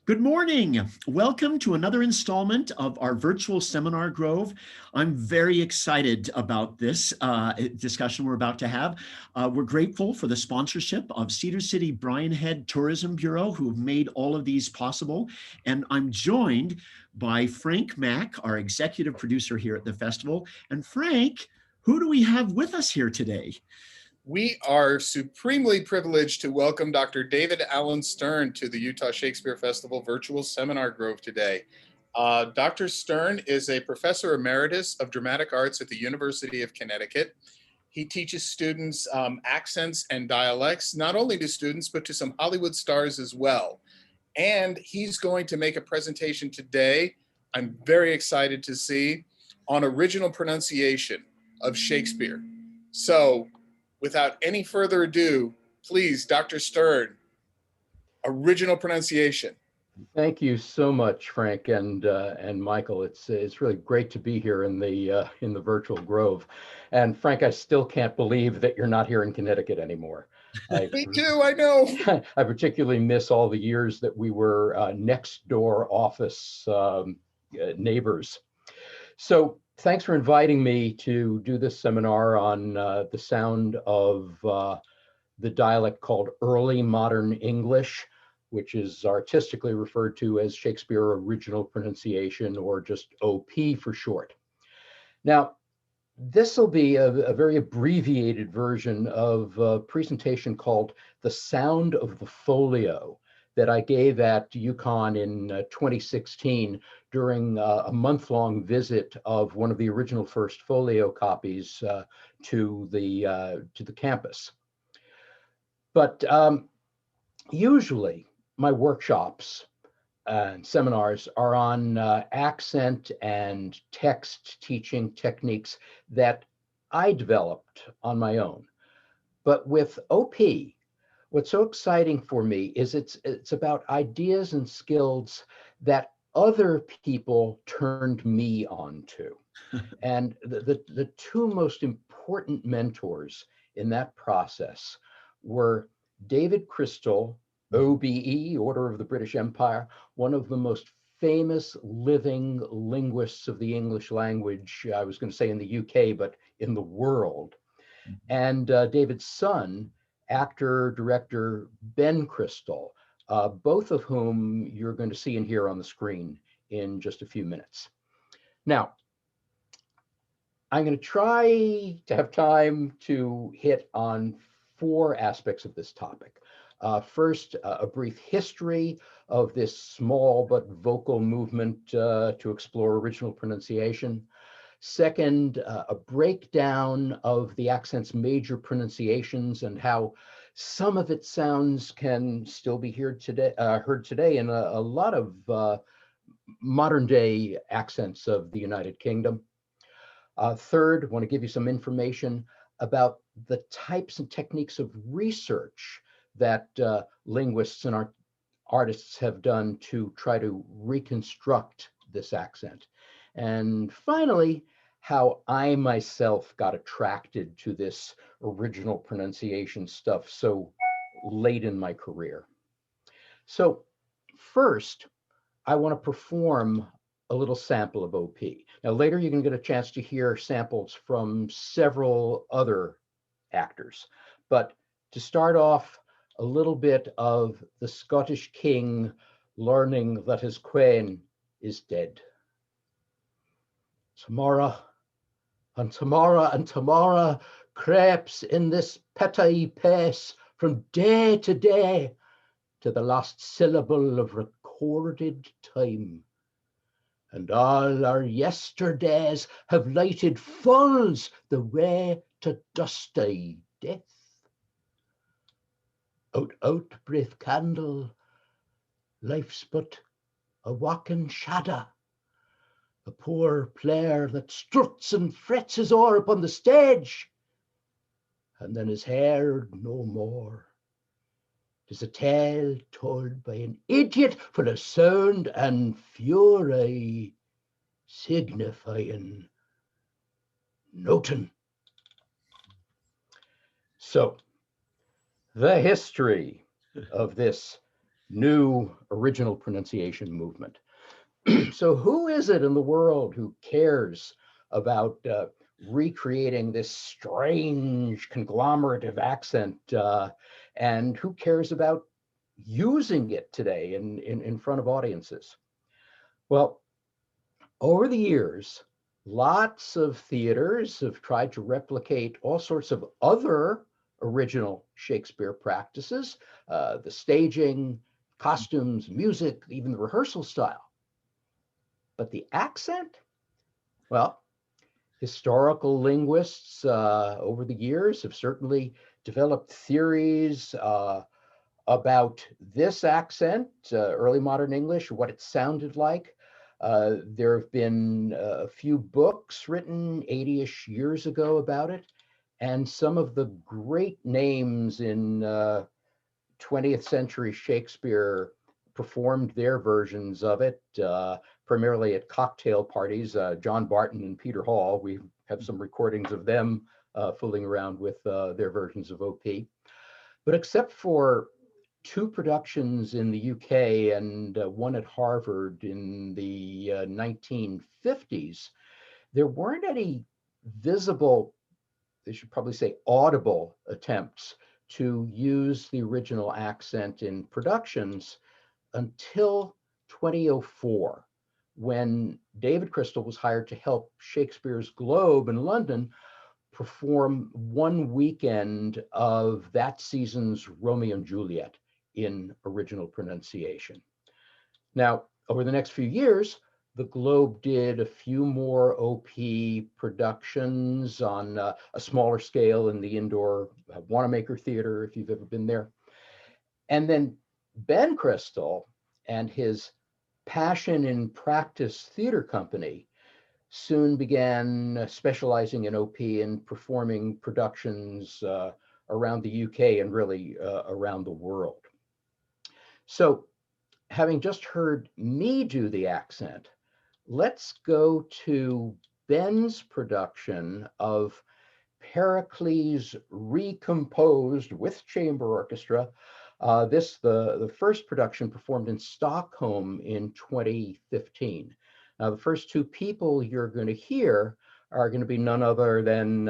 Good morning. Welcome to another installment of our virtual seminar, Grove. I'm very excited about this discussion we're about to have. We're grateful for the sponsorship of Cedar City Bryan Head Tourism Bureau, who have made all of these possible. And I'm joined by Frank Mack, our executive producer here at the festival. And Frank, who do we have with us here today? We are supremely privileged to welcome Dr. David Allen Stern to the Utah Shakespeare Festival Virtual Seminar Grove today. Dr. Stern is a professor emeritus of dramatic arts at the University of Connecticut. He teaches students accents and dialects, not only to students, but to some Hollywood stars as well. And he's going to make a presentation today, I'm very excited to see, on original pronunciation of Shakespeare. So, without any further ado, please, Dr. Stern, original pronunciation. Thank you so much, Frank and Michael. It's really great to be here in the virtual Grove. And Frank, I still can't believe that you're not here in Connecticut anymore. Me too, I know. I particularly miss all the years that we were next door office neighbors. So thanks for inviting me to do this seminar on the sound of the dialect called Early Modern English, which is artistically referred to as Shakespeare Original Pronunciation, or just OP for short. Now, this will be a very abbreviated version of a presentation called The Sound of the Folio that I gave at UConn in 2016 during a month-long visit of one of the original first folio copies to the campus. But usually my workshops and seminars are on accent and text teaching techniques that I developed on my own. But with OP, what's so exciting for me is it's about ideas and skills that other people turned me on to. And the two most important mentors in that process were David Crystal, OBE, Order of the British Empire, one of the most famous living linguists of the English language, I was going to say in the UK, but in the world. And David's son, actor, director Ben Crystal, both of whom you're going to see and hear on the screen in just a few minutes. Now, I'm going to try to have time to hit on four aspects of this topic. First, a brief history of this small but vocal movement to explore original pronunciation. Second, a breakdown of the accent's major pronunciations and how some of its sounds can still be heard today in a lot of modern day accents of the United Kingdom. Third, I want to give you some information about the types and techniques of research that linguists and artists have done to try to reconstruct this accent. And finally, how I myself got attracted to this original pronunciation stuff so late in my career. So first, I want to perform a little sample of OP. Now later you're going to get a chance to hear samples from several other actors. But to start off, a little bit of the Scottish king learning that his queen is dead. Tomorrow and tomorrow and tomorrow creeps in this petty pace from day to day to the last syllable of recorded time. And all our yesterdays have lighted fulls the way to dusty death. Out, brave candle, life's but a walking shadow, a poor player that struts and frets his oar upon the stage, and then is heard no more. 'Tis a tale told by an idiot full of sound and fury, signifying nothing. So, the history of this new original pronunciation movement. So who is it in the world who cares about recreating this strange conglomerative accent, and who cares about using it today in front of audiences? Well, over the years, lots of theaters have tried to replicate all sorts of other original Shakespeare practices, the staging, costumes, music, even the rehearsal style. But the accent? Well, historical linguists over the years have certainly developed theories about this accent, early modern English, what it sounded like. There have been a few books written 80-ish years ago about it, and some of the great names in 20th century Shakespeare performed their versions of it, primarily at cocktail parties. John Barton and Peter Hall, we have some recordings of them fooling around with their versions of OP. But except for two productions in the UK and one at Harvard in the 1950s, there weren't any visible, they should probably say audible, attempts to use the original accent in productions until 2004, when David Crystal was hired to help Shakespeare's Globe in London perform one weekend of that season's Romeo and Juliet in original pronunciation. Now, over the next few years, the Globe did a few more OP productions on a smaller scale in the indoor Wanamaker Theater, if you've ever been there. And then Ben Crystal and his Passion in Practice Theater Company soon began specializing in OP and performing productions around the UK and really around the world. So, having just heard me do the accent, let's go to Ben's production of Pericles recomposed with chamber orchestra. The first production performed in Stockholm in 2015. Now, the first two people you're going to hear are going to be none other than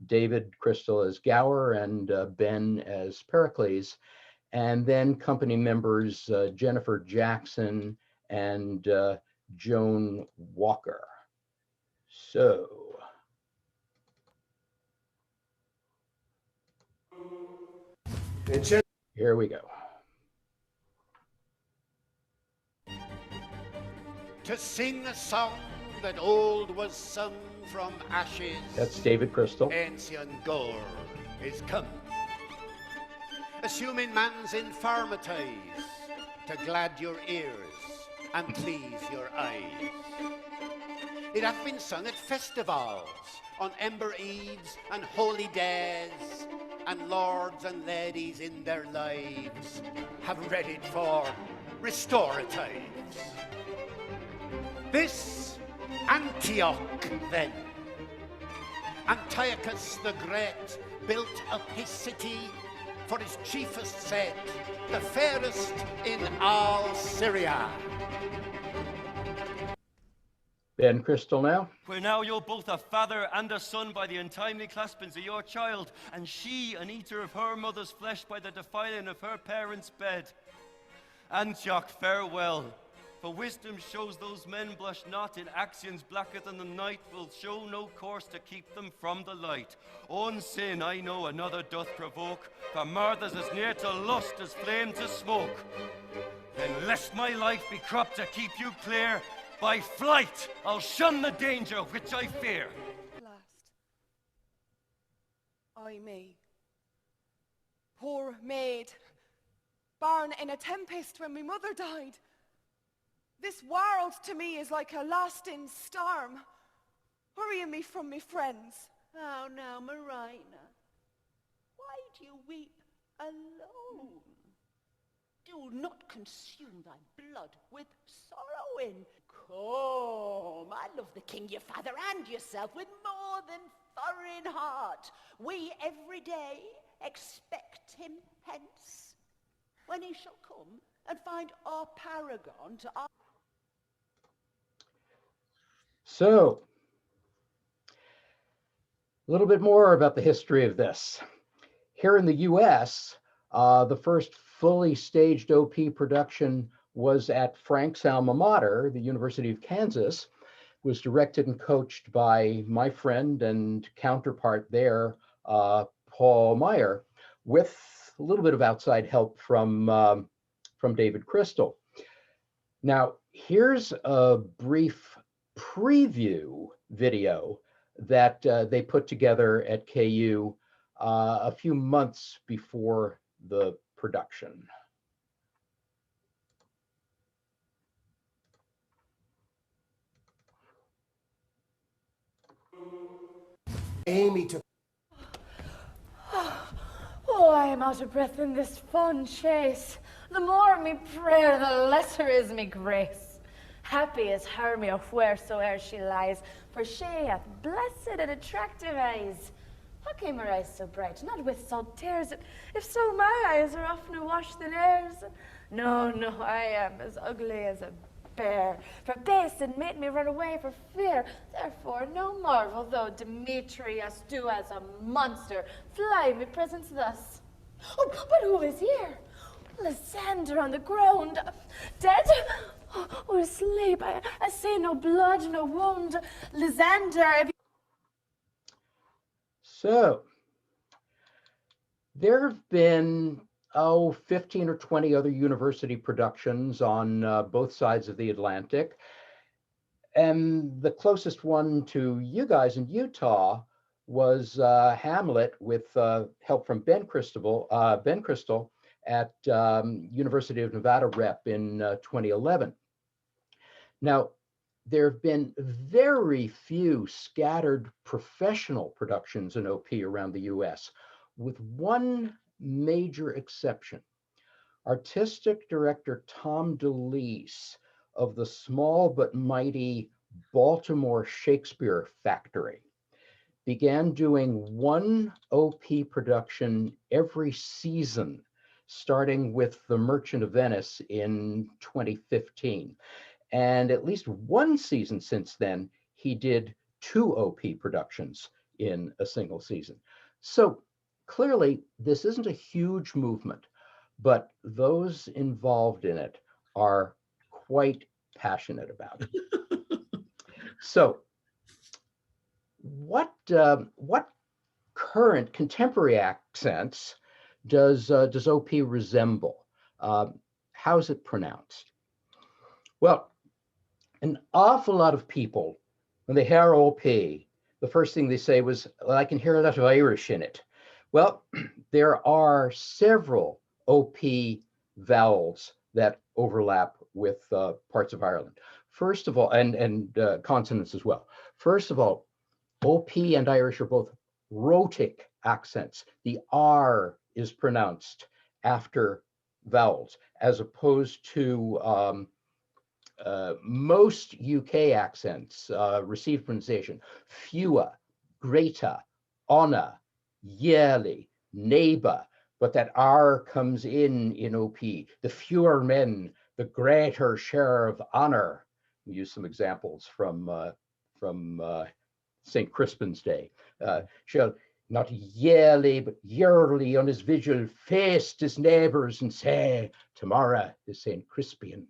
David Crystal as Gower and Ben as Pericles, and then company members Jennifer Jackson and Joan Walker. So, here we go. To sing a song that old was sung from ashes. That's David Crystal. Ancient gore is come. Assuming man's infirmities to glad your ears and please your eyes. It hath been sung at festivals, on ember eves and holy days, and lords and ladies in their lives have read it for restoratives. This Antioch then, Antiochus the Great built up his city for his chiefest set, the fairest in all Syria. Ben Crystal now. Where now you're both a father and a son by the untimely claspings of your child, and she an eater of her mother's flesh by the defiling of her parents' bed. Antioch, farewell. For wisdom shows those men blush not, in actions blacker than the night will show no course to keep them from the light. On sin I know another doth provoke, for murder's as near to lust as flame to smoke. Then lest my life be cropped to keep you clear, by flight I'll shun the danger which I fear. Last, I me, poor maid, born in a tempest when my mother died. This world to me is like a lasting storm, hurrying me from me friends. Oh, now, Marina, why do you weep alone? Do not consume thy blood with sorrowing. Come, I love the king your father and yourself with more than foreign heart. We every day expect him hence. when he shall come and find our paragon to our... So, a little bit more about the history of this. Here in the US, the first fully staged OP production was at Frank's alma mater, the University of Kansas. It was directed and coached by my friend and counterpart there, Paul Meyer, with a little bit of outside help from David Crystal. Now, here's a brief preview video that they put together at KU a few months before the production. Amy took... Oh, I am out of breath in this fun chase. The more me prayer, the lesser is me grace. Happy is Hermia wheresoe'er she lies, for she hath blessed and attractive eyes. How came her eyes so bright, not with salt tears? If so, my eyes are oftener washed than theirs. No, no, I am as ugly as a bear, for Basin made me run away for fear. Therefore, no marvel though Demetrius do as a monster fly me presence thus. Oh, but who is here? Lysander on the ground, dead or asleep? I see no blood, no wound. Lysander, if you... So, there have been 15 or 20 other university productions on both sides of the Atlantic. And the closest one to you guys in Utah was Hamlet with help from Ben Crystal at University of Nevada Rep in 2011. Now, there have been very few scattered professional productions in OP around the US, with one major exception. Artistic director Tom DeLeese of the small but mighty Baltimore Shakespeare Factory began doing one OP production every season, starting with The Merchant of Venice in 2015. And at least one season since then, he did 2 OP productions in a single season. So clearly, this isn't a huge movement, but those involved in it are quite passionate about it. So what current contemporary accents does OP resemble? How is it pronounced? Well, an awful lot of people, when they hear OP, the first thing they say was, well, I can hear a lot of Irish in it. Well, there are several OP vowels that overlap with parts of Ireland. First of all, and consonants as well. First of all, OP and Irish are both rhotic accents. The R is pronounced after vowels, as opposed to most UK accents, received pronunciation, fewer, greater, honor, yearly, neighbor, but that R comes in OP. The fewer men, the greater share of honor. We use some examples from St. Crispin's Day. Shall not yearly, but yearly on his vigil feast his neighbors and say, tomorrow is St. Crispian.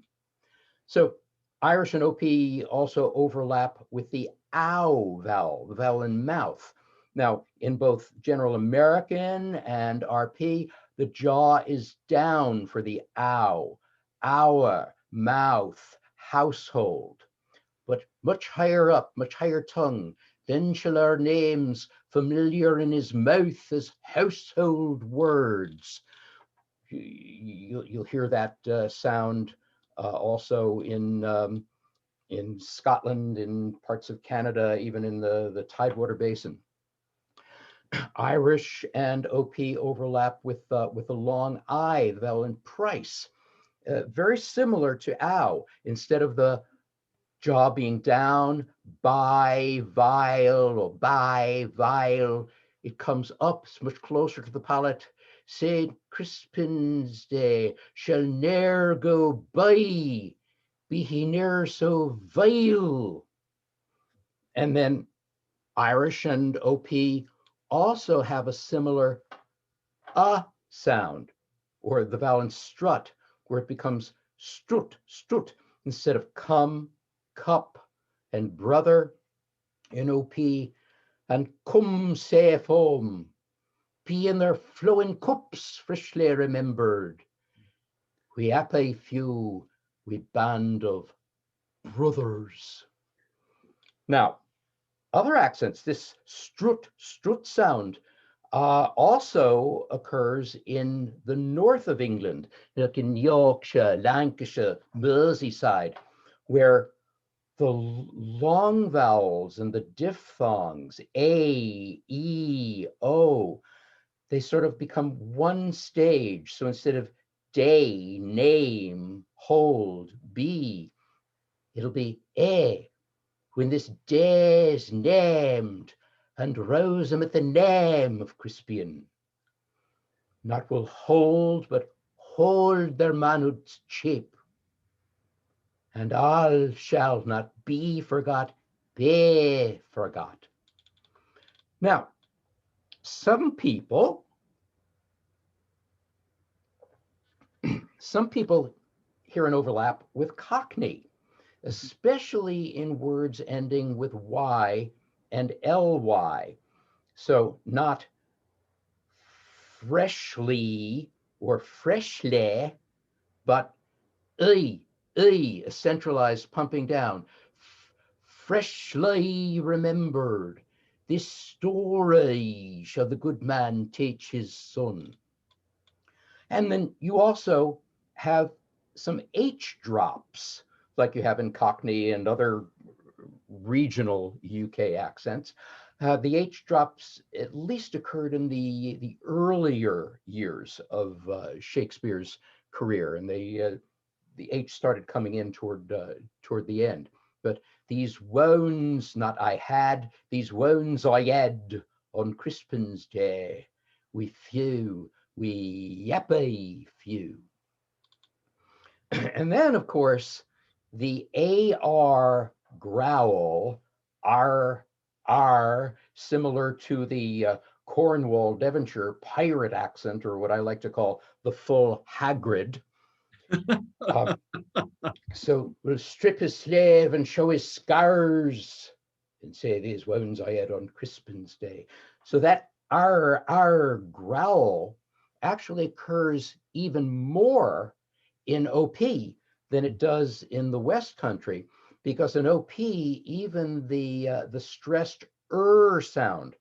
So Irish and OP also overlap with the ow vowel, the vowel in mouth. Now, in both General American and RP, the jaw is down for the ow, hour, mouth, household. But much higher up, much higher tongue, then shall our names familiar in his mouth as household words. You'll hear that sound also in Scotland, in parts of Canada, even in the Tidewater Basin. Irish and OP overlap with a long I, the vowel in price. Very similar to ow. Instead of the jaw being down, buy, vile, or buy, vile, it comes up, it's much closer to the palate. St. Crispin's Day shall ne'er go by, be he ne'er so vile. And then Irish and OP also have a similar sound, or the vowel in strut, where it becomes strut, strut, instead of come, cup, and brother in OP, and come safe home, be in their flowing cups freshly remembered. We happy few, we band of brothers. Now, other accents, this strut, strut sound, also occurs in the north of England, like in Yorkshire, Lancashire, Merseyside, where the long vowels and the diphthongs, A, E, O, they sort of become one stage. So instead of day, name, hold, be, it'll be A. When this day's named, and rose him at the name of Crispian. Not will hold, but hold their manhood's shape. And all shall not be forgot, be forgot. Now, some people hear an overlap with Cockney, especially in words ending with Y and LY. So not freshly or freshly, but a centralized pumping down. Freshly remembered, this story shall the good man teach his son. And then you also have some H drops, like you have in Cockney and other regional UK accents. The H drops at least occurred in the earlier years of Shakespeare's career, and the H started coming in toward the end. But these wounds not I had, these wounds I had on Crispin's Day, we few, we yappy few. And then, of course, the AR growl, R, similar to the Cornwall, Devonshire pirate accent, or what I like to call the full Hagrid. So we'll strip his slave and show his scars and say these wounds I had on Crispin's Day. So that R growl actually occurs even more in OP than it does in the West Country, because in OP, even the stressed sound,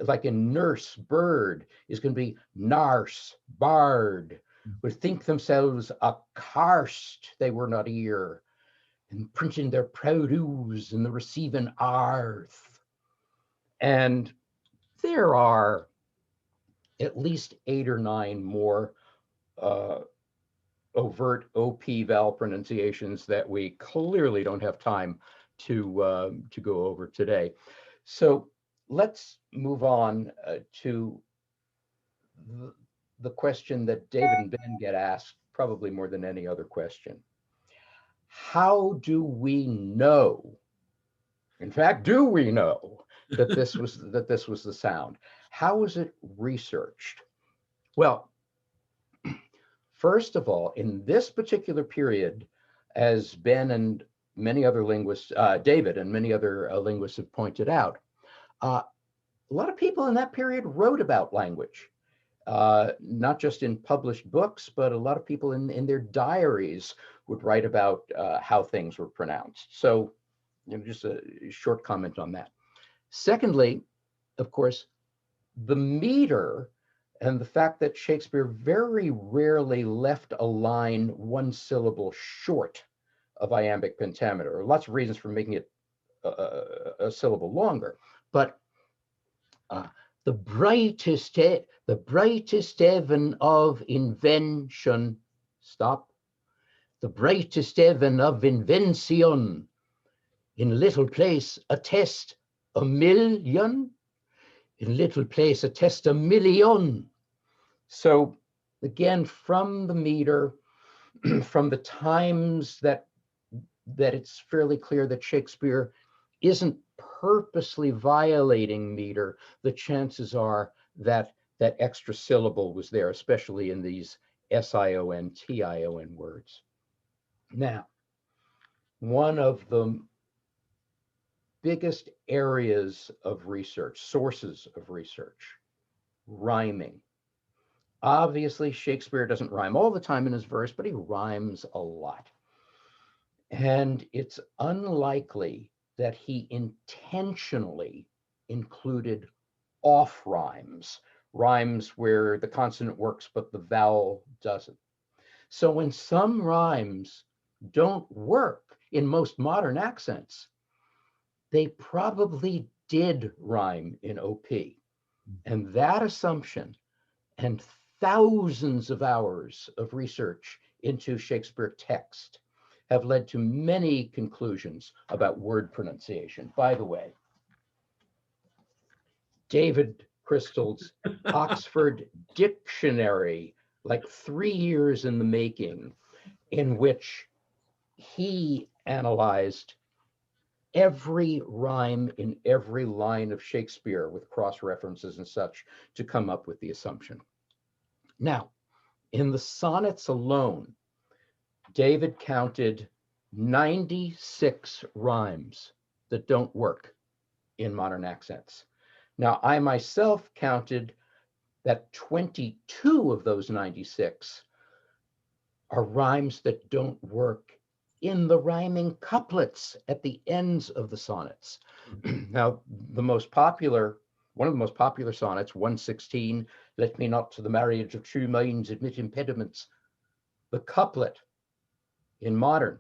like in nurse, bird, is going to be narse, bard, would think themselves accursed they were not here, and printing their proud ooze in the receiving arth. And there are at least 8 or 9 more overt OP vowel pronunciations that we clearly don't have time to go over today. So let's move on to the question that David and Ben get asked probably more than any other question. How do we know? In fact, do we know that this was the sound? How was it researched? Well, first of all, in this particular period, as Ben and many other linguists, David and many other linguists have pointed out, a lot of people in that period wrote about language. Not just in published books, but a lot of people in their diaries would write about how things were pronounced. So, just a short comment on that. Secondly, of course, the meter and the fact that Shakespeare very rarely left a line one syllable short of iambic pentameter. There are lots of reasons for making it a syllable longer, but the brightest heaven of invention, stop, the brightest heaven of invention, in little place attest a million, in little place attest a million, So again, from the meter, from the times that it's fairly clear that Shakespeare isn't purposely violating meter, the chances are that that extra syllable was there, especially in these S-I-O-N, T-I-O-N words. Now, one of the biggest areas of research, sources of research, rhyming. Obviously, Shakespeare doesn't rhyme all the time in his verse, but he rhymes a lot. And it's unlikely that he intentionally included off rhymes, rhymes where the consonant works but the vowel doesn't. So when some rhymes don't work in most modern accents, they probably did rhyme in OP. And that assumption and thousands of hours of research into Shakespeare text have led to many conclusions about word pronunciation. By the way, David Crystal's Oxford Dictionary, like 3 years in the making, in which he analyzed every rhyme in every line of Shakespeare with cross references and such to come up with the assumption. Now, in the sonnets alone, David counted 96 rhymes that don't work in modern accents. Now, I myself counted that 22 of those 96 are rhymes that don't work in the rhyming couplets at the ends of the sonnets. Now, one of the most popular sonnets, 116, let me not to the marriage of true minds admit impediments. The couplet in modern,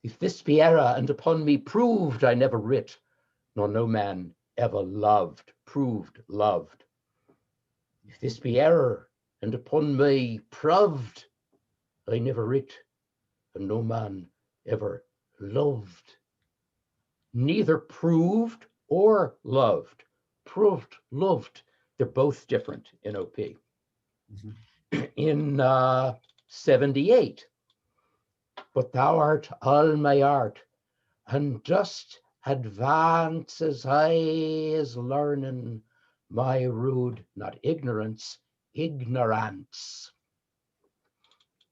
if this be error, and upon me proved I never writ, nor no man ever loved, proved loved. If this be error, and upon me proved I never writ, and no man ever loved. Neither proved or loved. Proved, loved, they're both different in OP. Mm-hmm. In 78, but thou art all my art, and dost advance as high as learning, my rude, not ignorance, ignorance.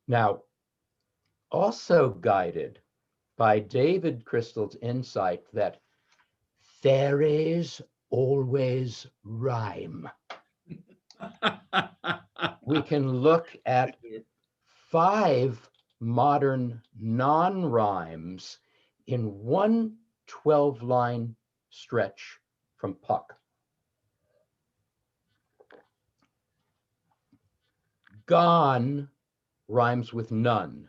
Now, also guided by David Crystal's insight that there is always rhyme. We can look at 5 modern non-rhymes in one 12-line stretch from Puck. Gone rhymes with none.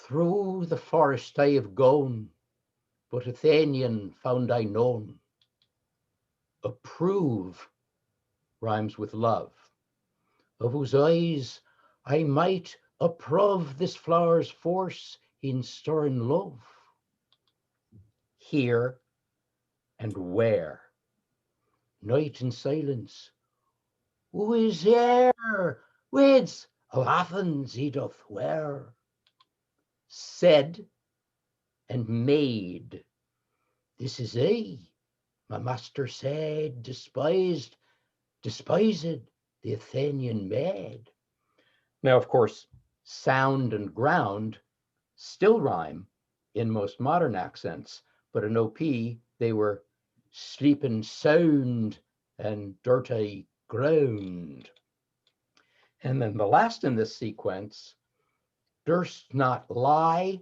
Through the forest I have gone, but Athenian found I none. Approve rhymes with love, of whose eyes I might approve this flower's force in stirring love. Here and where, night and silence, who is here? Winds of Athens he doth wear. Said and made, this is he, my master said, despised the Athenian maid. Now, of course, sound and ground still rhyme in most modern accents, but in OP, they were sleeping sound and dirty ground. And then the last in this sequence, durst not lie,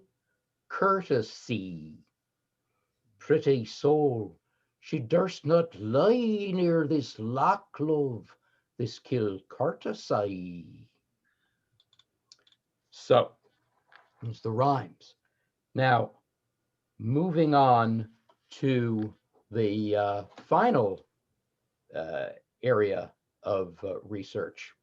courtesy. Pretty soul, she durst not lie near this lock love, this kill courtesy. So, there's the rhymes. Now, moving on to the final area of research,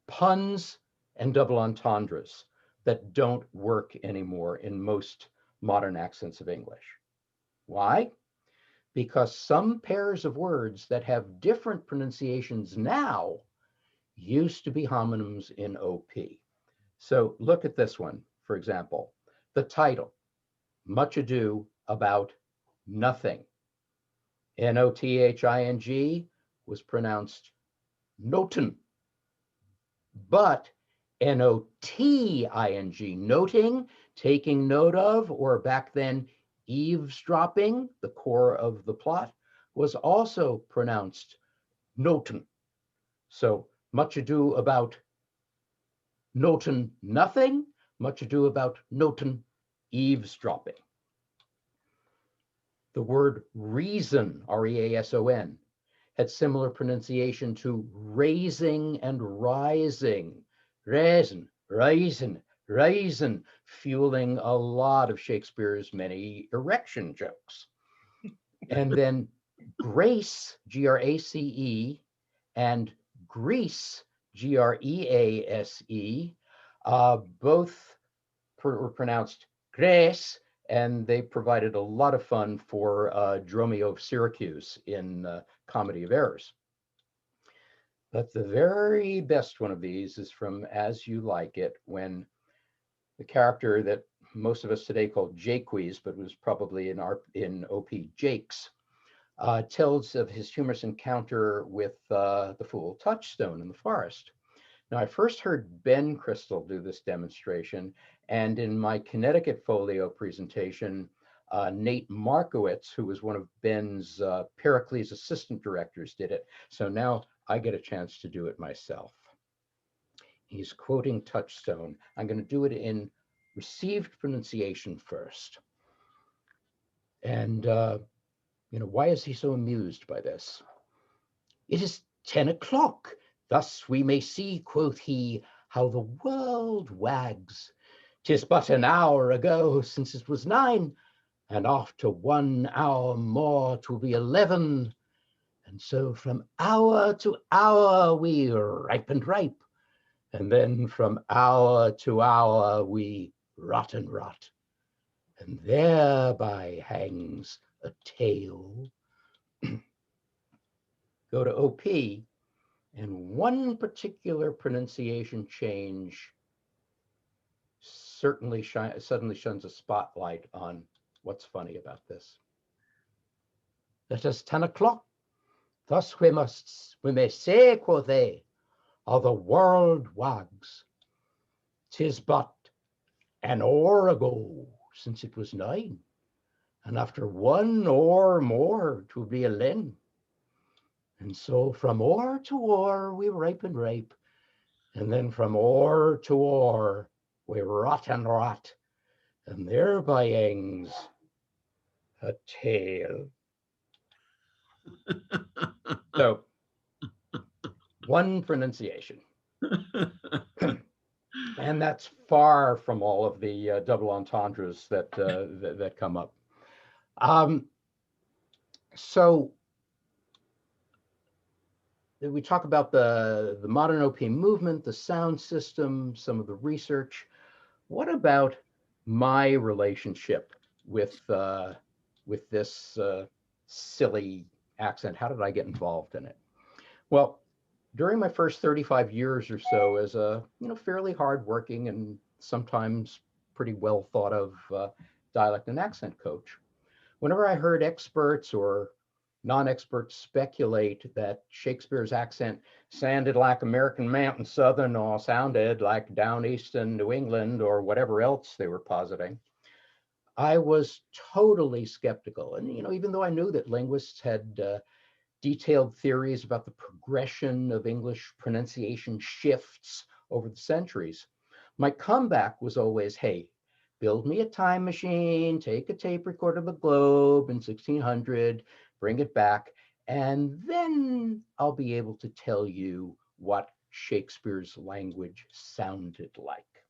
puns and double entendres that don't work anymore in most modern accents of English. Why? because some pairs of words that have different pronunciations now used to be homonyms in OP. So look at this one, for example. The title, Much Ado About Nothing. N-O-T-H-I-N-G was pronounced noten, but N-O-T-I-N-G, noting, taking note of, or back then eavesdropping, the core of the plot, was also pronounced noten. So much ado about noten nothing, much ado about noten eavesdropping. The word reason, R-E-A-S-O-N, had similar pronunciation to raising and rising. Raisin, rising, rising, fueling a lot of Shakespeare's many erection jokes. And then grace, G-R-A-C-E, and Grease, G-R-E-A-S-E, both were pronounced grace, and they provided a lot of fun for Dromio of Syracuse in Comedy of Errors. But the very best one of these is from As You Like It, when the character that most of us today call Jaques, but was probably in OP Jakes, tells of his humorous encounter with the fool Touchstone in the forest. Now, I first heard Ben Crystal do this demonstration, and in my Connecticut Folio presentation, Nate Markowitz, who was one of Ben's Pericles assistant directors, did it. So now I get a chance to do it myself. He's quoting Touchstone. I'm going to do it in received pronunciation first. And, why is he so amused by this? It is 10 o'clock. Thus we may see, quoth he, how the world wags. 'Tis but an hour ago since it was 9, and after 1 hour more 'twill be 11. And so from hour to hour we ripe and ripe, and then from hour to hour we rot and rot, and thereby hangs a tale. Go to OP, and one particular pronunciation change suddenly shines a spotlight on what's funny about this. It is 10 o'clock. Thus we may say, quoth they, how the world wags. 'Tis but an hour ago since it was 9, and after 1 hour more 'twill be 11. And so from hour to hour we ripe and ripe, and then from hour to hour we rot and rot, and thereby hangs a tale. So, one pronunciation. And that's far from all of the double entendres that come up. So we talk about the modern OP movement, the sound system, some of the research. What about my relationship with this silly accent? How did I get involved in it? Well, during my first 35 years or so as a fairly hardworking and sometimes pretty well thought of dialect and accent coach, whenever I heard experts or non-experts speculate that Shakespeare's accent sounded like American Mountain Southern or sounded like down east in New England or whatever else they were positing, I was totally skeptical. And even though I knew that linguists had detailed theories about the progression of English pronunciation shifts over the centuries, my comeback was always, hey, build me a time machine, take a tape recorder of the globe in 1600, bring it back, and then I'll be able to tell you what Shakespeare's language sounded like.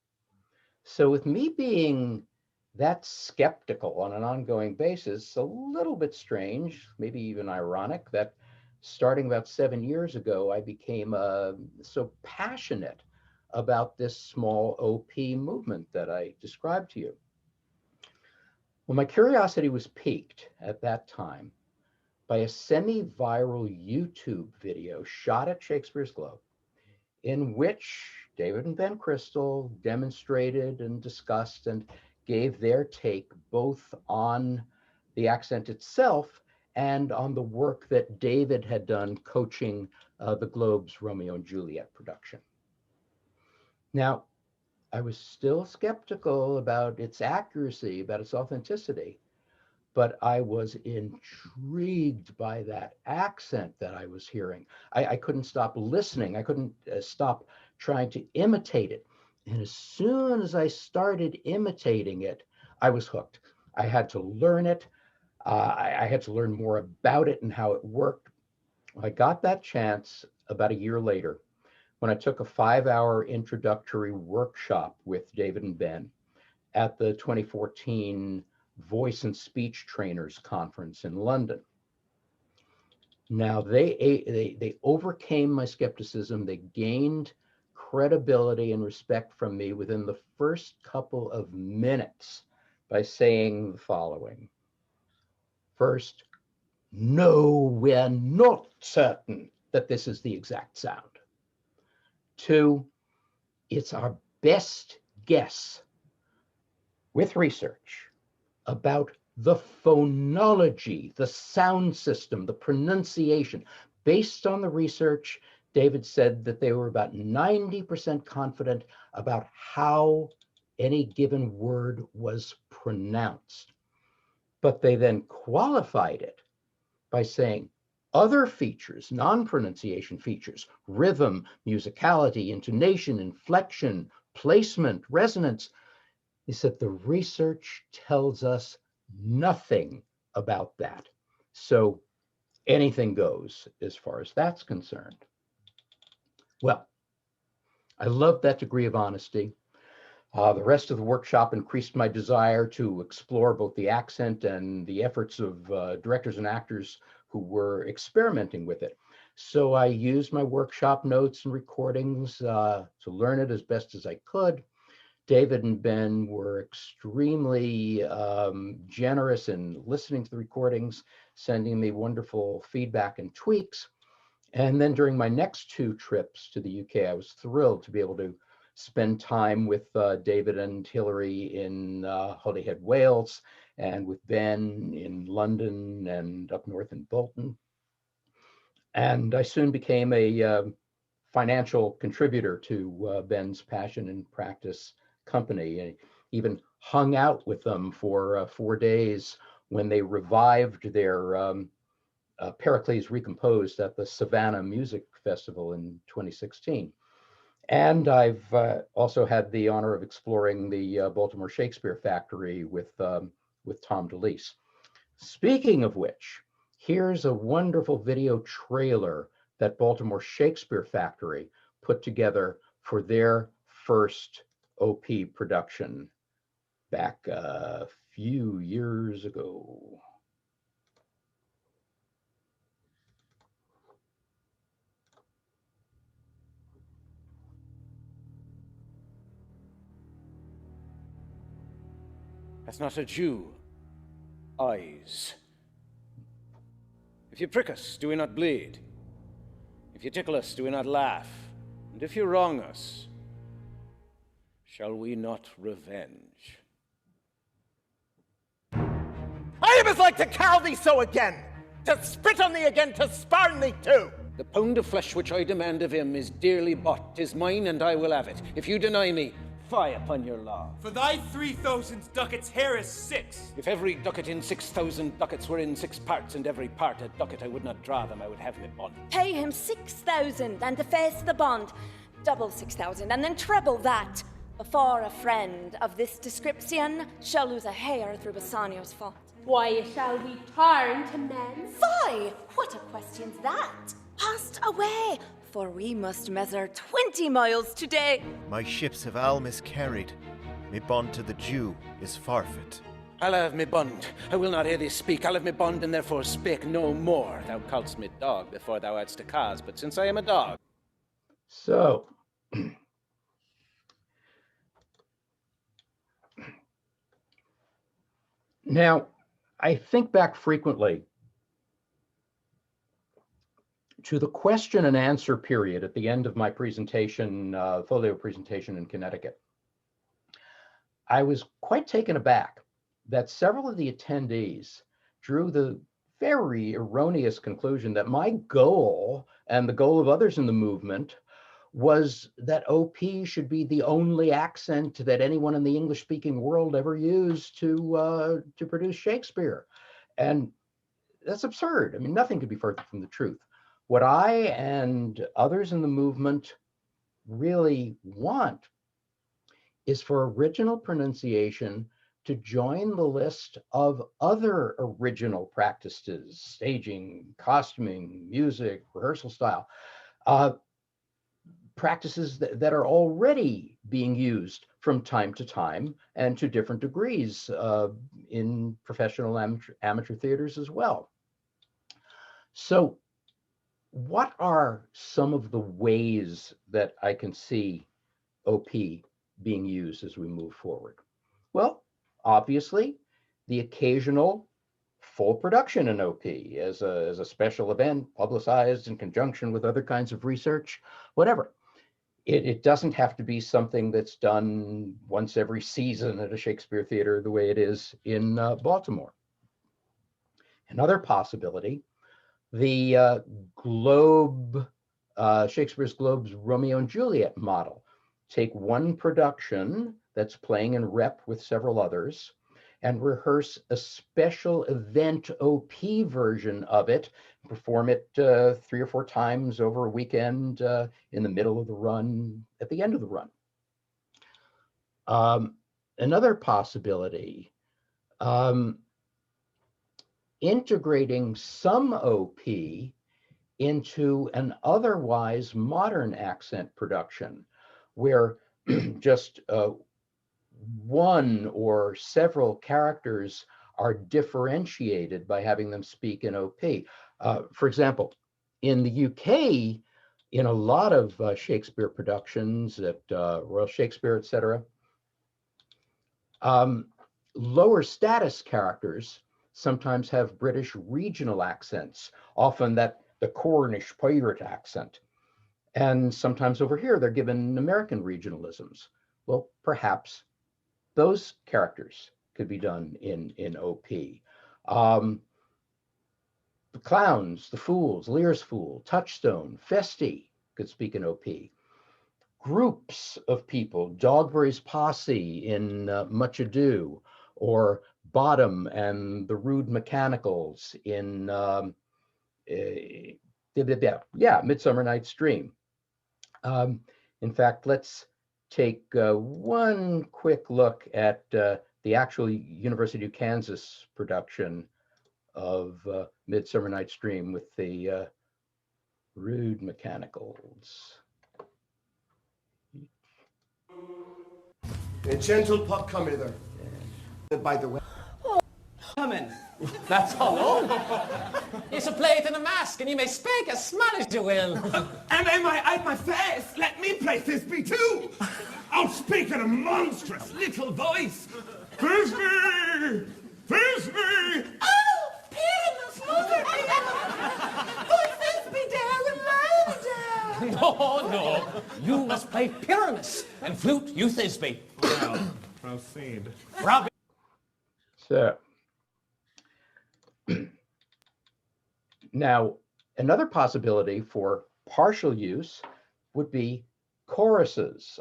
So with me being that skeptical on an ongoing basis, a little bit strange, maybe even ironic, that starting about 7 years ago, I became so passionate about this small OP movement that I described to you. Well, my curiosity was piqued at that time by a semi-viral YouTube video shot at Shakespeare's Globe, in which David and Ben Crystal demonstrated and discussed and gave their take both on the accent itself and on the work that David had done coaching the Globe's Romeo and Juliet production. Now, I was still skeptical about its accuracy, about its authenticity, but I was intrigued by that accent that I was hearing. I couldn't stop listening. I couldn't stop trying to imitate it. And as soon as I started imitating it, I was hooked. I had to learn it. I had to learn more about it and how it worked. I got that chance about a year later when I took a 5-hour introductory workshop with David and Ben at the 2014 Voice and Speech Trainers Conference in London. Now, they overcame my skepticism. They gained credibility and respect from me within the first couple of minutes by saying the following. First, no, we're not certain that this is the exact sound. 2, it's our best guess with research about the phonology, the sound system, the pronunciation. Based on the research, David said that they were about 90% confident about how any given word was pronounced. But they then qualified it by saying other features, non-pronunciation features, rhythm, musicality, intonation, inflection, placement, resonance. He said the research tells us nothing about that. So anything goes as far as that's concerned. Well, I love that degree of honesty. The rest of the workshop increased my desire to explore both the accent and the efforts of directors and actors who were experimenting with it. So I used my workshop notes and recordings to learn it as best as I could. David and Ben were extremely generous in listening to the recordings, sending me wonderful feedback and tweaks. And then during my next 2 trips to the UK, I was thrilled to be able to spend time with David and Hilary in Holyhead, Wales, and with Ben in London and up north in Bolton. And I soon became a financial contributor to Ben's Passion and Practice company, and even hung out with them for 4 days when they revived their Pericles Recomposed at the Savannah Music Festival in 2016. And I've also had the honor of exploring the Baltimore Shakespeare Factory with Tom DeLeese. Speaking of which, here's a wonderful video trailer that Baltimore Shakespeare Factory put together for their first OP production back a few years ago. That's not a Jew. Eyes. If you prick us, do we not bleed? If you tickle us, do we not laugh? And if you wrong us, shall we not revenge? I was like to carl thee so again, to spit on thee again, to spurn thee too. The pound of flesh which I demand of him is dearly bought. 'Tis mine, and I will have it. If you deny me, fie upon your law. For thy 3,000 ducats here is 6. If every ducat in 6,000 ducats were in 6 parts, and every part a ducat, I would not draw them, I would have me bond. Pay him 6,000 and deface the bond. Double 6,000 and then treble that. Before a friend of this description shall lose a hair through Bassanio's fault. Why shall we turn to men? Fie! What a question's that? Passed away, for we must measure 20 miles today. My ships have all miscarried. Me bond to the Jew is forfeit. I'll have me bond. I will not hear thee speak. I'll have me bond, and therefore speak no more. Thou call'st me dog before thou hadst a cause, but since I am a dog. So, now, I think back frequently to the question and answer period at the end of my presentation, folio presentation in Connecticut, I was quite taken aback that several of the attendees drew the very erroneous conclusion that my goal and the goal of others in the movement was that OP should be the only accent that anyone in the English-speaking world ever used to produce Shakespeare. And that's absurd. I mean, nothing could be further from the truth. What I and others in the movement really want is for original pronunciation to join the list of other original practices, staging, costuming, music, rehearsal style, practices that are already being used from time to time and to different degrees in professional amateur theaters as well. So what are some of the ways that I can see OP being used as we move forward? Well, obviously, the occasional full production in OP as a special event, publicized in conjunction with other kinds of research, whatever. It doesn't have to be something that's done once every season at a Shakespeare theater the way it is in Baltimore. Another possibility, the Globe, Shakespeare's Globe's Romeo and Juliet model. Take one production that's playing in rep with several others and rehearse a special event OP version of it, perform it 3 or 4 times over a weekend in the middle of the run, at the end of the run. Another possibility, integrating some OP into an otherwise modern accent production where just one or several characters are differentiated by having them speak in OP. For example, in the UK, in a lot of Shakespeare productions at Royal Shakespeare, etc., lower status characters sometimes have British regional accents, often the Cornish pirate accent. And sometimes over here, they're given American regionalisms. Well, perhaps those characters could be done in OP. The clowns, the fools, Lear's Fool, Touchstone, Feste could speak in OP. Groups of people, Dogberry's posse in Much Ado, or Bottom and the Rude Mechanicals in Midsummer Night's Dream. In fact, let's take one quick look at the actual University of Kansas production of Midsummer Night's Dream with the Rude Mechanicals. A gentle pup, come hither. By the way. Come in. That's all. It's a plate and a mask, and you may speak as small as you will. And am I out my face? Let me play Thisbe too. I'll speak in a monstrous little voice. Thisbe! Thisbe! Oh, Pyramus, mother dear! Oh, Thisbe dear, and Lady dear! No. You must play Pyramus, and flute you Thisbe. Well, proceed. Robbie. So, now, another possibility for partial use would be choruses.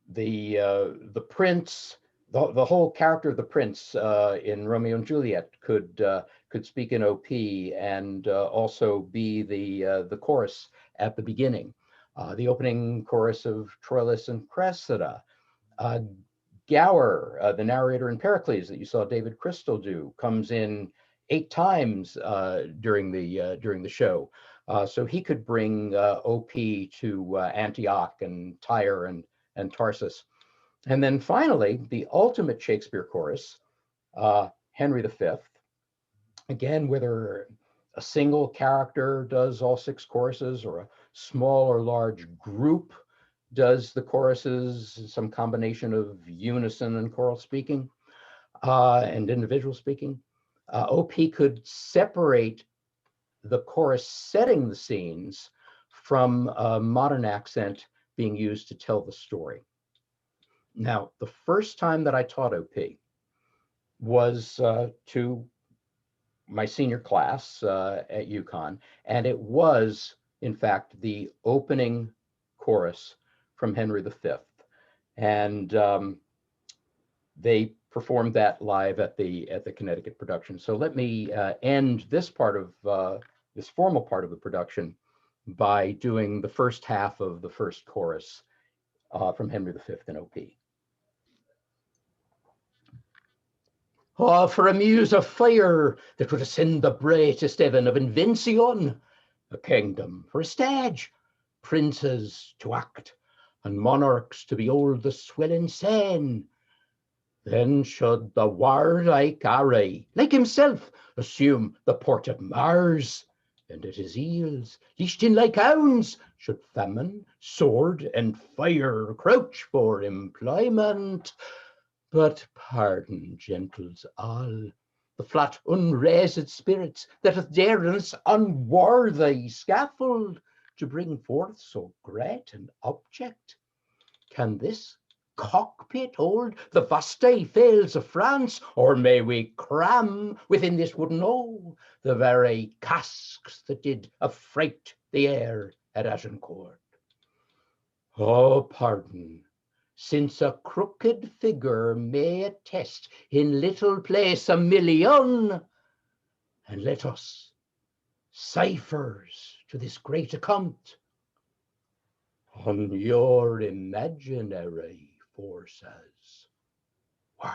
The prince, the whole character of the prince in Romeo and Juliet could speak in OP and also be the chorus at the beginning. The opening chorus of Troilus and Cressida. Gower, the narrator in Pericles that you saw David Crystal do, comes in 8 times during the show. So he could bring OP to Antioch and Tyre and Tarsus. And then finally, the ultimate Shakespeare chorus, Henry V. Again, whether a single character does all 6 choruses or a small or large group does the choruses, some combination of unison and choral speaking and individual speaking. OP could separate the chorus setting the scenes from a modern accent being used to tell the story. Now, the first time that I taught OP was to my senior class at UConn, and it was, in fact, the opening chorus from Henry V. And they performed that live at the Connecticut production. So let me end this part of this formal part of the production by doing the first half of the first chorus from Henry V in OP. Oh, for a muse of fire that would ascend the brightest heaven of invention, a kingdom for a stage, princes to act, and monarchs to behold the swelling scene. Then should the warlike array, like himself, assume the port of Mars, and at his heels, leashed in like hounds, should famine, sword, and fire crouch for employment. But pardon, gentles all, the flat unraised spirits that hath daredness unworthy scaffold to bring forth so great an object. Can this cockpit hold the vaste fields of France, or may we cram within this wooden hole the very casques that did affright the air at Agincourt? Oh, pardon, since a crooked figure may attest in little place a million, and let us, ciphers to this great account, on your imaginary forces work.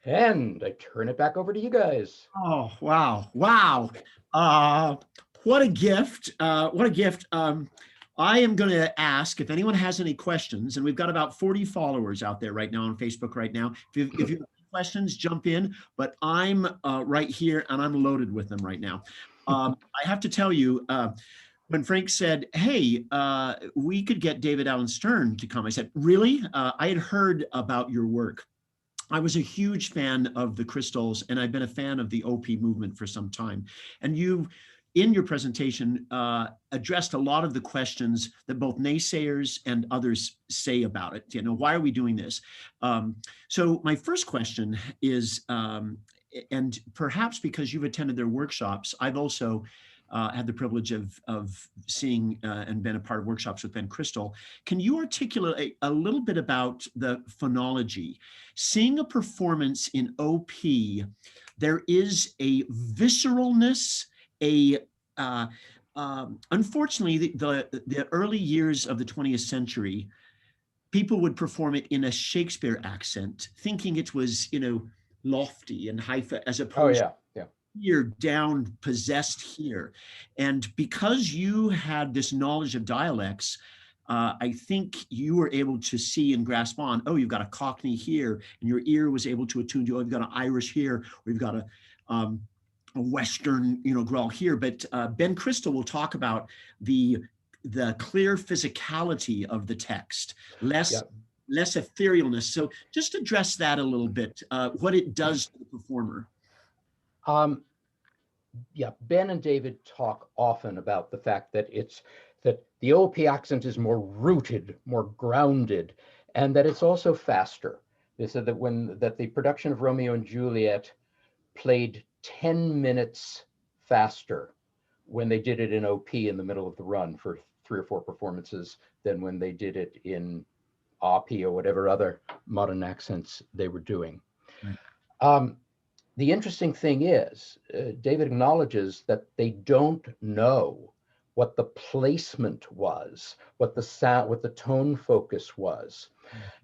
And I turn it back over to you guys. Oh, wow. Wow. What a gift. What a gift. I am going to ask if anyone has any questions, and we've got about 40 followers out there right now on Facebook right now. If you have questions, jump in, but I'm right here and I'm loaded with them right now. I have to tell you, when Frank said, hey, we could get David Alan Stern to come, I said, really? I had heard about your work. I was a huge fan of the Crystals, and I've been a fan of the OP movement for some time. And you, in your presentation, addressed a lot of the questions that both naysayers and others say about it. You know, why are we doing this? So my first question is, and perhaps because you've attended their workshops, I've also had the privilege of seeing and been a part of workshops with Ben Crystal. Can you articulate a little bit about the phonology? Seeing a performance in OP, there is a visceralness, unfortunately, the early years of the 20th century, people would perform it in a Shakespeare accent, thinking it was, you know, lofty and high, as opposed to here down, possessed here. And because you had this knowledge of dialects, I think you were able to see and grasp on, oh, you've got a Cockney here, and your ear was able to attune to, oh, you've got an Irish here, or you've got a Western, you know, growl here. But Ben Crystal will talk about the clear physicality of the text, less etherealness. So just address that a little bit, what it does to the performer. Yeah, Ben and David talk often about the fact that that the OP accent is more rooted, more grounded, and that it's also faster. They said that the production of Romeo and Juliet played 10 minutes faster when they did it in OP in the middle of the run for 3 or 4 performances than when they did it in AP or whatever other modern accents they were doing. Right. The interesting thing is, David acknowledges that they don't know what the placement was, what the sound, what the tone focus was.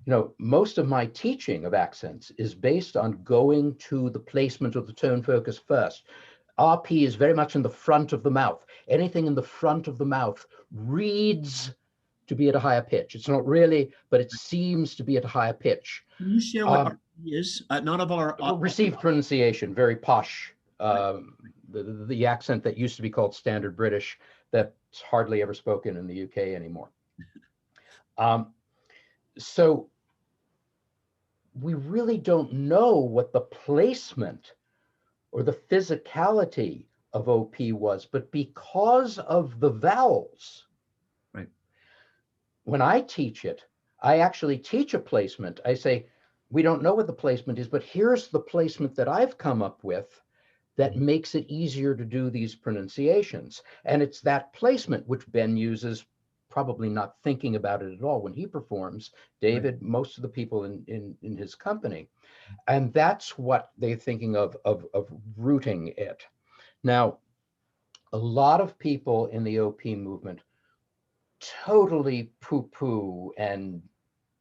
You know, most of my teaching of accents is based on going to the placement of the tone focus first. RP is very much in the front of the mouth. Anything in the front of the mouth reads to be at a higher pitch. It's not really, but it seems to be at a higher pitch. Can you share what RP is? None of our received pronunciation, very posh. The accent that used to be called Standard British, that's hardly ever spoken in the UK anymore. So we really don't know what the placement or the physicality of OP was, but because of the vowels. Right. When I teach it, I actually teach a placement. I say, we don't know what the placement is, but here's the placement that I've come up with that makes it easier to do these pronunciations. And it's that placement which Ben uses, probably not thinking about it at all when he performs. David, most of the people in his company. And that's what they're thinking of rooting it. Now, a lot of people in the OP movement totally poo-poo, and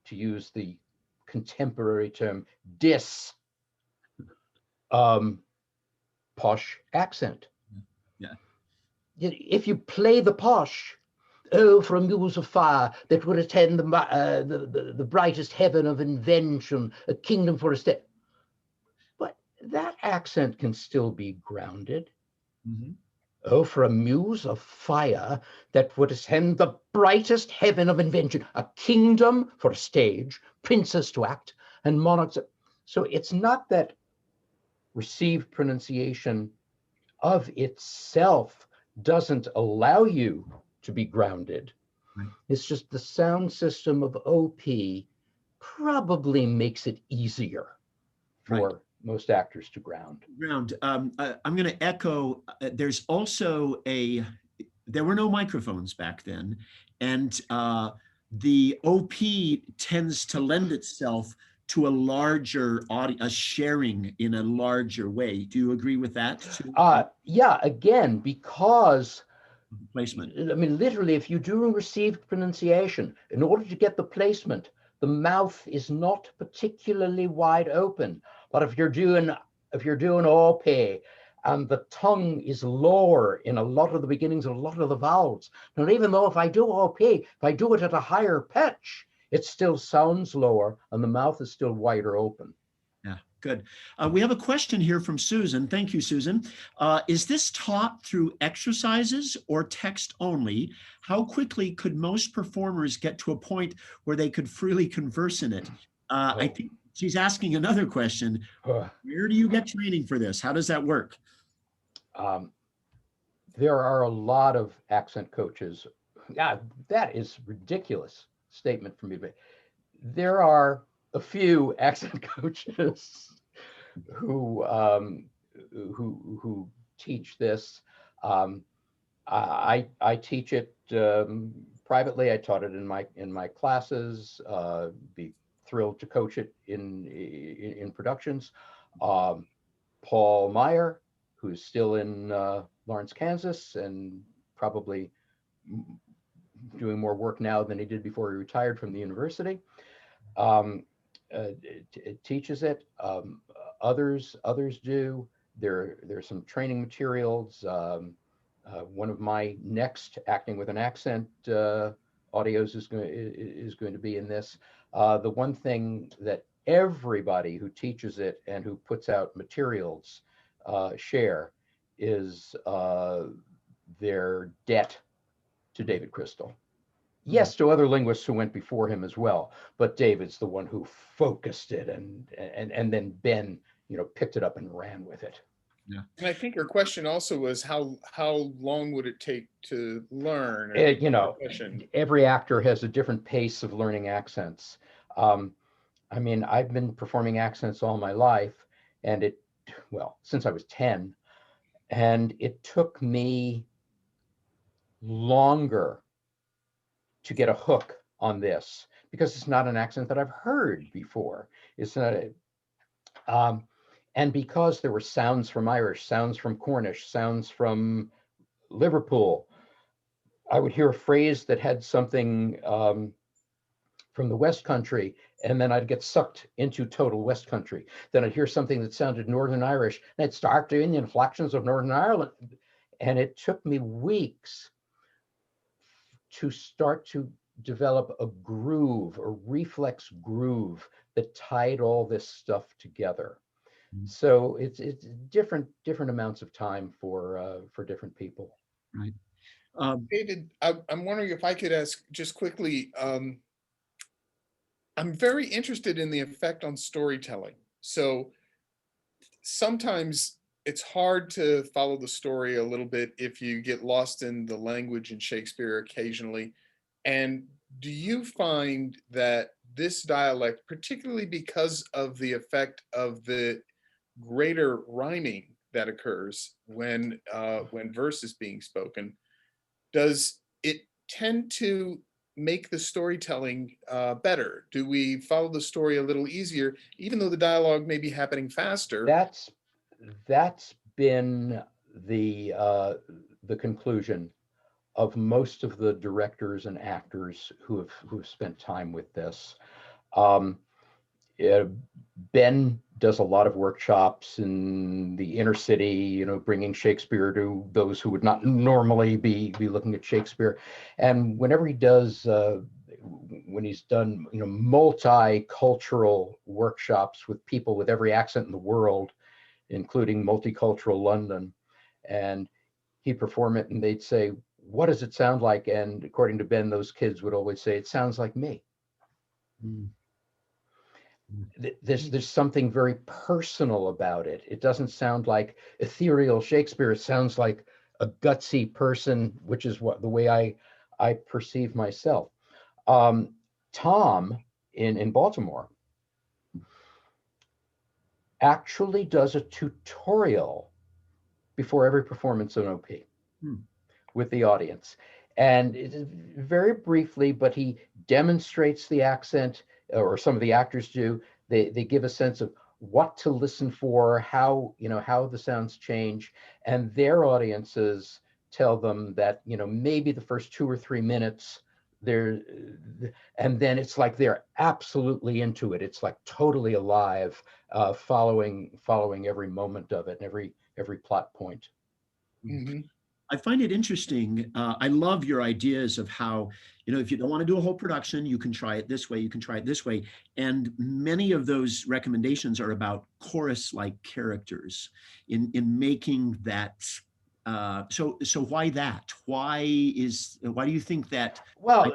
to use the contemporary term, diss posh accent. Yeah. If you play the posh, oh, for a muse of fire that would attend the brightest heaven of invention, a kingdom for a step. But that accent can still be grounded. Mm-hmm. Oh, for a muse of fire that would ascend the brightest heaven of invention, a kingdom for a stage, princes to act, and monarchs. So it's not that received pronunciation of itself doesn't allow you to be grounded. Right. It's just the sound system of OP probably makes it easier for most actors to ground. I'm going to echo, there's also there were no microphones back then, and the OP tends to lend itself to a larger audience, a sharing in a larger way. Do you agree with that too? Yeah, again, because placement. I mean, literally, if you do received pronunciation, in order to get the placement, the mouth is not particularly wide open. But if you're doing OP, and the tongue is lower in a lot of the beginnings of a lot of the vowels. Now, even though if I do OP, if I do it at a higher pitch, it still sounds lower and the mouth is still wider open. Yeah, good. We have a question here from Susan. Thank you, Susan. Is this taught through exercises or text only? How quickly could most performers get to a point where they could freely converse in it? I think she's asking another question. Where do you get training for this? How does that work? There are a lot of accent coaches. Yeah, that is ridiculous statement from me. But there are a few accent coaches who teach this. I teach it privately. I taught it in my classes. Be thrilled to coach it in productions. Paul Meyer, who's still in Lawrence, Kansas, and probably doing more work now than he did before he retired from the university. Teaches it. Others do. There's some training materials. One of my next acting with an accent audios is going to be in this. The one thing that everybody who teaches it and who puts out materials share is their debt to David Crystal. Yes, to other linguists who went before him as well, but David's the one who focused it, and then Ben, picked it up and ran with it. Yeah. And I think her question also was how long would it take to learn? Every actor has a different pace of learning accents. I mean, I've been performing accents all my life, and since I was 10, and it took me longer to get a hook on this because it's not an accent that I've heard before. It's not and because there were sounds from Irish, sounds from Cornish, sounds from Liverpool, I would hear a phrase that had something from the West Country, and then I'd get sucked into total West Country. Then I'd hear something that sounded Northern Irish, and I'd start doing the inflections of Northern Ireland. And it took me weeks to start to develop a groove, a reflex groove that tied all this stuff together. So it's different amounts of time for different people. Right. David, I'm wondering if I could ask just quickly. I'm very interested in the effect on storytelling. So sometimes it's hard to follow the story a little bit if you get lost in the language in Shakespeare occasionally. And do you find that this dialect, particularly because of the effect of the greater rhyming that occurs when verse is being spoken, does it tend to make the storytelling better? Do we follow the story a little easier, even though the dialogue may be happening faster? That's been the conclusion of most of the directors and actors who've spent time with this. Ben does a lot of workshops in the inner city, you know, bringing Shakespeare to those who would not normally be looking at Shakespeare. And whenever he does, when he's done, you know, multicultural workshops with people with every accent in the world, including multicultural London, and he'd perform it and they'd say, "What does it sound like?" And according to Ben, those kids would always say, "It sounds like me." Mm. There's something very personal about it. It doesn't sound like ethereal Shakespeare. It sounds like a gutsy person, which is the way I perceive myself. Tom in Baltimore actually does a tutorial before every performance of OP with the audience. And it is very briefly, but he demonstrates the accent, or some of the actors do. They give a sense of what to listen for, how the sounds change, and their audiences tell them that, you know, maybe the first 2 or 3 minutes and then it's like they're absolutely into it. It's like totally alive, following every moment of it and every plot point. Mm-hmm. I find it interesting. I love your ideas of how, you know, if you don't want to do a whole production, you can try it this way, you can try it this way. And many of those recommendations are about chorus-like characters in making that. So why that? Why do you think that? Well,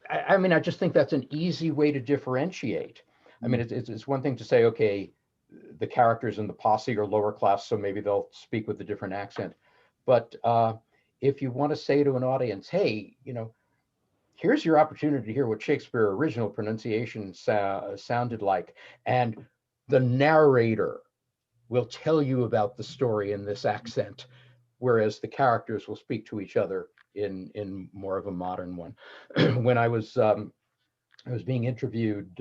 I mean, I just think that's an easy way to differentiate. I mean, it's one thing to say, okay, the characters in the posse are lower class, so maybe they'll speak with a different accent. But if you want to say to an audience, hey, you know, here's your opportunity to hear what Shakespeare original pronunciation sounded like, and the narrator will tell you about the story in this accent, whereas the characters will speak to each other in more of a modern one. When I was being interviewed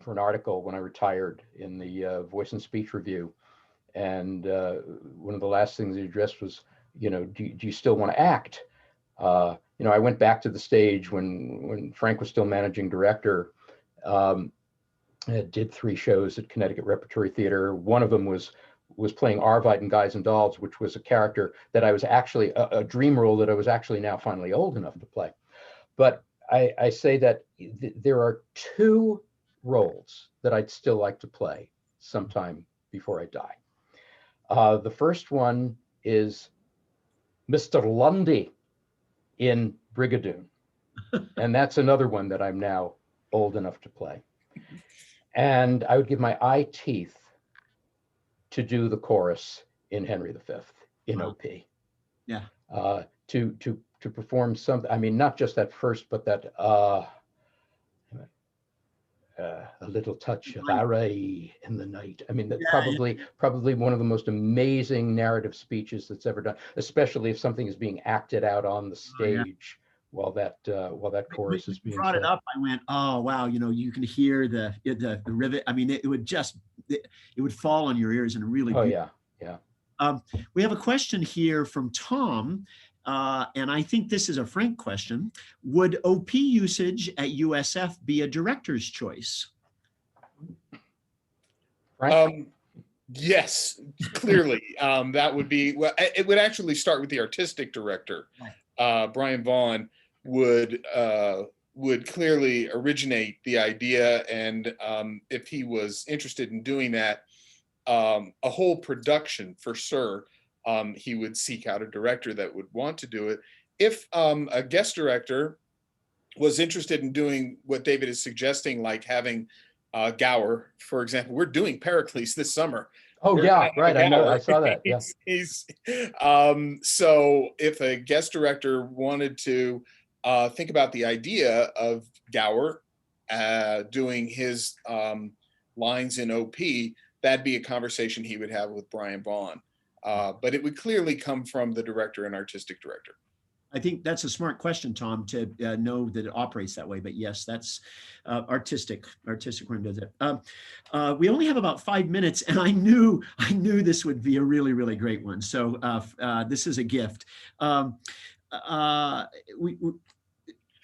for an article when I retired in the Voice and Speech Review, and one of the last things he addressed was, you know, do you still want to act? You know, I went back to the stage when Frank was still managing director. I did 3 shows at Connecticut Repertory Theater. One of them was playing Arvite in Guys and Dolls, which was a character that I was actually a dream role that I was actually now finally old enough to play. But I say that there are 2 roles that I'd still like to play sometime before I die. The first one is Mr. Lundy in Brigadoon. And that's another one that I'm now old enough to play. And I would give my eye teeth to do the chorus in Henry V in OP. Yeah. To perform something, I mean, not just that first, but that a little touch of array in the night. I mean, that probably one of the most amazing narrative speeches that's ever done, especially if something is being acted out on the stage while that chorus is being brought said. it up. I went, oh wow, you know, you can hear the rivet. I mean, it would fall on your ears in a really. Oh yeah. We have a question here from Tom. And I think this is a Frank question. Would OP usage at USF be a director's choice? Yes, clearly. That would be, well, it would actually start with the artistic director. Brian Vaughn would clearly originate the idea. And if he was interested in doing that, a whole production for sure, he would seek out a director that would want to do it. If a guest director was interested in doing what David is suggesting, like having Gower, for example, we're doing Pericles this summer. Oh yeah, right. I know. I saw that. Yeah. So if a guest director wanted to think about the idea of Gower doing his lines in OP, that'd be a conversation he would have with Brian Vaughn. But it would clearly come from the director and artistic director. I think that's a smart question, Tom, to know that it operates that way. But yes, that's artistic. Artistic room does it. We only have about 5 minutes, and I knew this would be a really, really great one. So this is a gift. We got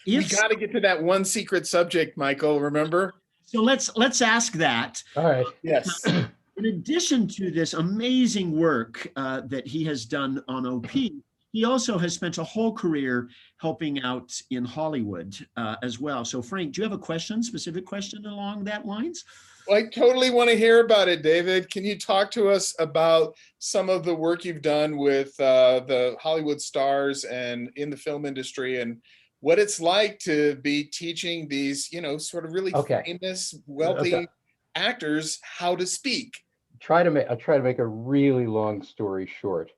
to get to that one secret subject, Michael. Remember? So let's ask that. All right. Yes. In addition to this amazing work that he has done on OP, he also has spent a whole career helping out in Hollywood as well. So Frank, do you have a specific question along that lines? Well, I totally want to hear about it, David. Can you talk to us about some of the work you've done with the Hollywood stars and in the film industry, and what it's like to be teaching these, sort of really famous, wealthy actors how to speak? I'll try to make a really long story short.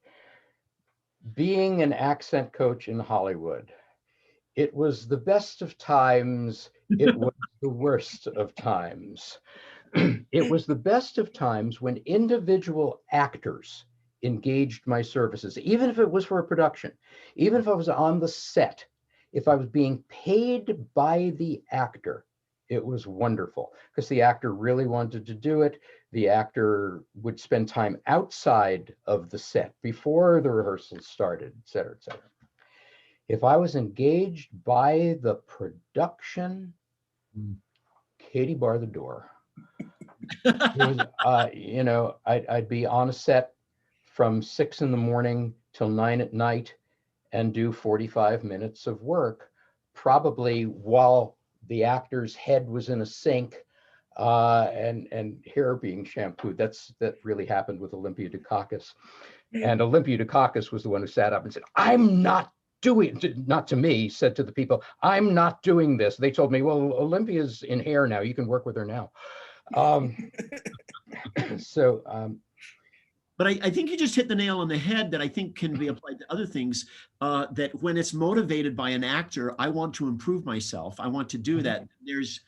Being an accent coach in Hollywood, it was the best of times. It was the worst of times. It was the best of times when individual actors engaged my services, even if it was for a production, even if I was on the set, if I was being paid by the actor, it was wonderful because the actor really wanted to do it. The actor would spend time outside of the set before the rehearsals started, et cetera, et cetera. If I was engaged by the production, Katie bar the door. I'd be on a set from 6 a.m. till 9 p.m. and do 45 minutes of work, probably while the actor's head was in a sink and hair being shampooed. That really happened with Olympia Dukakis. And Olympia Dukakis was the one who sat up and said, I'm not doing, not to me, said to the people, I'm not doing this. They told me, well, Olympia's in hair now. You can work with her now. But I think you just hit the nail on the head that I think can be applied to other things, that when it's motivated by an actor, I want to improve myself. I want to do that. There's,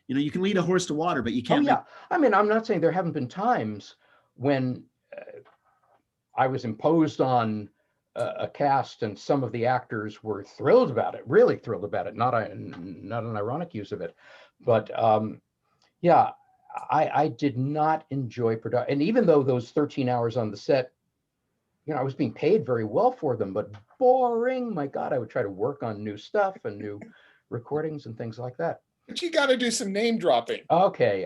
you can lead a horse to water, but you can't. Oh, yeah. I mean, I'm not saying there haven't been times when I was imposed on a cast and some of the actors were thrilled about it, really thrilled about it, not an ironic use of it. But yeah, I did not enjoy production. And even though those 13 hours on the set, I was being paid very well for them, but boring. My God, I would try to work on new stuff and new recordings and things like that. But you got to do some name dropping. Okay.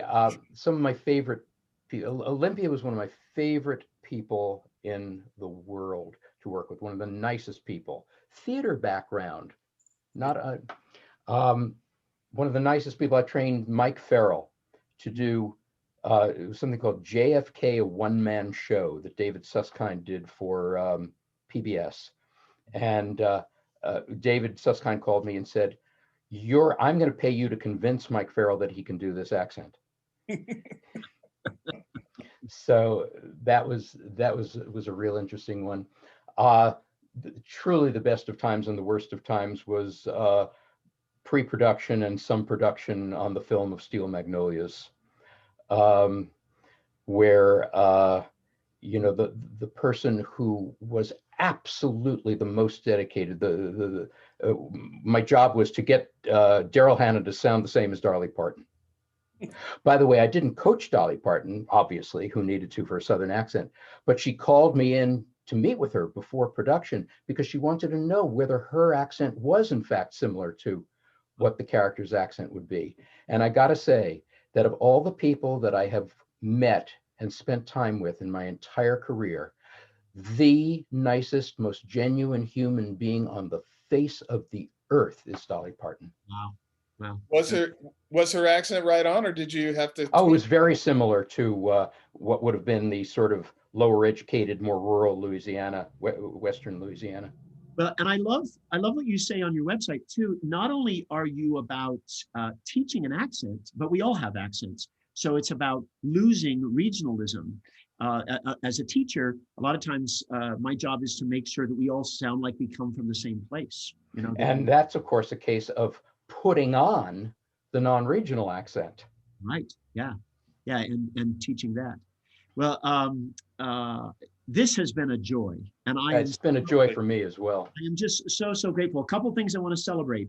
Some of my favorite people, Olympia was one of my favorite people in the world to work with, one of the nicest people. Theater background, not one of the nicest people. I trained Mike Farrell to do something called JFK, a one-man show that David Susskind did for PBS. And David Susskind called me and said, I'm going to pay you to convince Mike Farrell that he can do this accent. So that was a real interesting one. Truly the best of times and the worst of times was pre-production and some production on the film of Steel Magnolias, where the person who was absolutely the most dedicated, my job was to get Daryl Hannah to sound the same as Dolly Parton. By the way, I didn't coach Dolly Parton, obviously, who needed to for a Southern accent, but she called me in to meet with her before production because she wanted to know whether her accent was in fact similar to what the character's accent would be. And I got to say that of all the people that I have met and spent time with in my entire career, the nicest, most genuine human being on the face of the earth is Dolly Parton. Wow. Wow. Was her accent right on, or did you have to? Oh, it was very similar to what would have been the sort of lower educated, more rural Louisiana, Western Louisiana. Well, and I love what you say on your website too. Not only are you about teaching an accent, but we all have accents. So it's about losing regionalism. As a teacher, a lot of times my job is to make sure that we all sound like we come from the same place. You know, and that's of course a case of putting on the non-regional accent. Right. Yeah. Yeah. And teaching that. Well, this has been a joy, and It's been a joy for me as well. I am just so grateful. A couple of things I want to celebrate.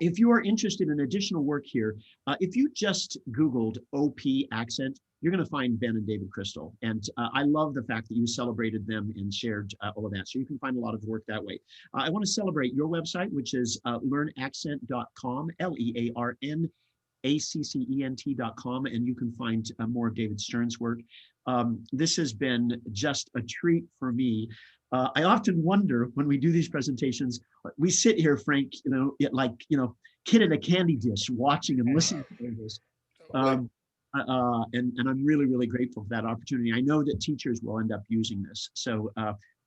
If you are interested in additional work here, if you just Googled OP accent, you're going to find Ben and David Crystal. And I love the fact that you celebrated them and shared all of that. So you can find a lot of work that way. I want to celebrate your website, which is learnaccent.com, learnaccent.com, and you can find more of David Stern's work. This has been just a treat for me. I often wonder when we do these presentations, we sit here, Frank, like, kid at a candy dish, watching and listening to this. And I'm really, really grateful for that opportunity. I know that teachers will end up using this. So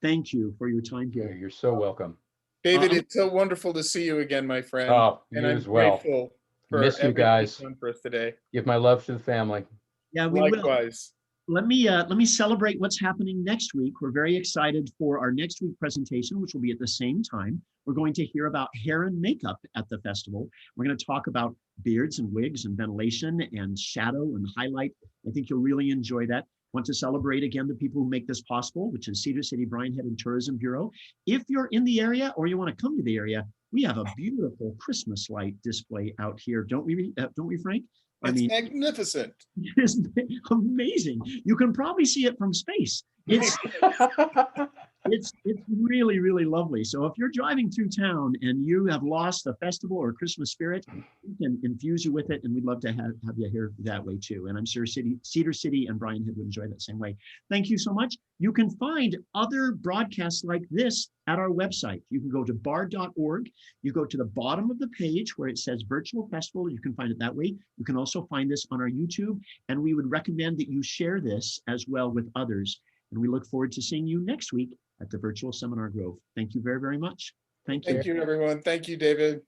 thank you for your time here. You're so welcome. David, it's so wonderful to see you again, my friend. Oh, and you I'm as well. grateful for Miss you everything guys. you've done for us today. Give my love to the family. Yeah, we Likewise. will. Let me celebrate what's happening next week. We're very excited for our next week presentation, which will be at the same time. We're going to hear about hair and makeup at the festival. We're going to talk about beards and wigs and ventilation and shadow and highlight. I think you'll really enjoy that. Want to celebrate again the people who make this possible, which is Cedar City Bryan Head and Tourism Bureau. If you're in the area or you want to come to the area, we have a beautiful Christmas light display out here, don't we, Frank? It's magnificent. It's amazing. You can probably see it from space. It's really, really lovely. So if you're driving through town and you have lost the festival or Christmas spirit, we can infuse you with it, and we'd love to have you here that way too. And I'm sure Cedar City and Bryan Head would enjoy that same way. Thank you so much. You can find other broadcasts like this at our website. You can go to bar.org. You go to the bottom of the page where it says Virtual Festival. You can find it that way. You can also find this on our YouTube, and we would recommend that you share this as well with others. And we look forward to seeing you next week at the Virtual Seminar Grove. Thank you very, very much. Thank you. Thank you, everyone. Thank you, David.